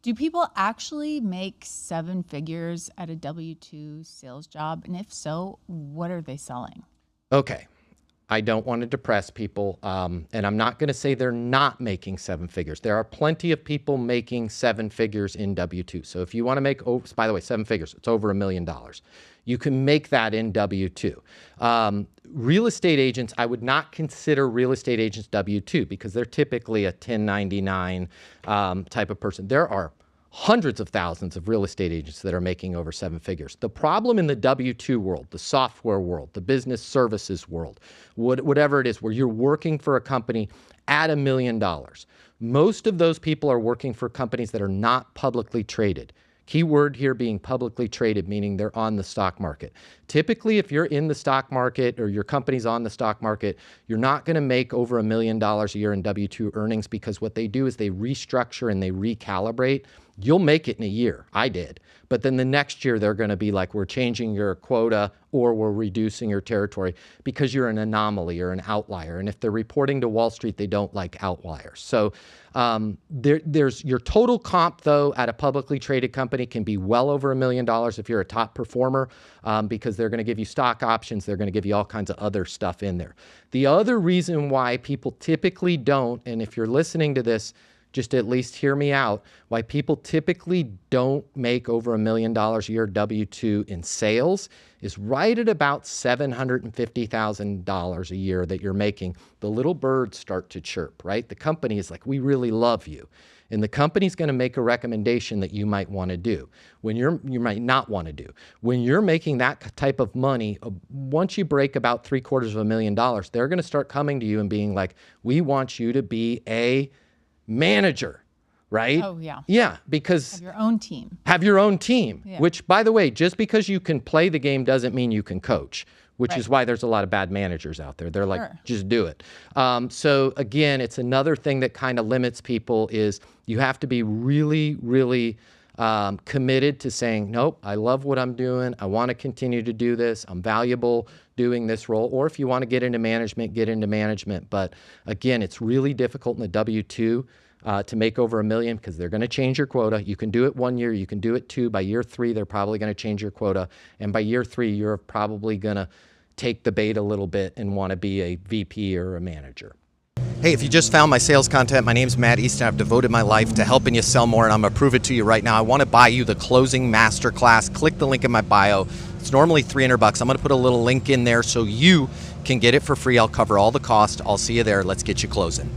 Do people actually make seven figures at a W-2 sales job? And if so, what are they selling? Okay. I don't want to depress people, and I'm not going to say they're not making seven figures. There are plenty of people making seven figures in W-2. So if you want to make, by the way, seven figures, it's over $1 million. You can make that in W-2. Real estate agents, I would not consider real estate agents W-2 because they're typically a 1099 type of person. There are hundreds of thousands of real estate agents that are making over seven figures. The problem in the W-2 world, the software world, the business services world, whatever it is, where you're working for a company at $1 million, most of those people are working for companies that are not publicly traded. Key word here being publicly traded, meaning they're on the stock market. Typically, if you're in the stock market or your company's on the stock market, you're not going to make over $1 million a year in W-2 earnings because what they do is they restructure and they recalibrate. You'll make it in a year. I did. But then the next year, they're going to be like, we're changing your quota or we're reducing your territory because you're an anomaly or an outlier. And if they're reporting to Wall Street, they don't like outliers. So there's your total comp, though, at a publicly traded company can be well over $1 million if you're a top performer because they're going to give you stock options. They're going to give you all kinds of other stuff in there. The other reason why people typically don't, and if you're listening to this, just at least hear me out, why people typically don't make over $1 million a year W-2 in sales is right at about $750,000 a year that you're making. The little birds start to chirp, right? The company is like, we really love you. And the company's going to make a recommendation that you might want to do. You might not want to do. When you're making that type of money, once you break about $750,000, they're going to start coming to you and being like, we want you to be a manager, right? Oh, yeah. Yeah, because have your own team. Have your own team, yeah. Which, by the way, just because you can play the game doesn't mean you can coach, which right. is why there's a lot of bad managers out there. They're like, just do it. So again, it's another thing that kind of limits people is you have to be really, really committed to saying, nope, I love what I'm doing. I want to continue to do this. I'm valuable doing this role. Or if you want to get into management, get into management. But again, it's really difficult in the W-2 to make over $1 million because they're going to change your quota. You can do it 1 year. You can do it 2. By year 3, they're probably going to change your quota. And by year 3, you're probably going to take the bait a little bit and want to be a VP or a manager. Hey, if you just found my sales content, my name's Matt Easton. I've devoted my life to helping you sell more, and I'm going to prove it to you right now. I want to buy you the closing masterclass. Click the link in my bio. It's normally $300. I'm going to put a little link in there so you can get it for free. I'll cover all the cost. I'll see you there. Let's get you closing.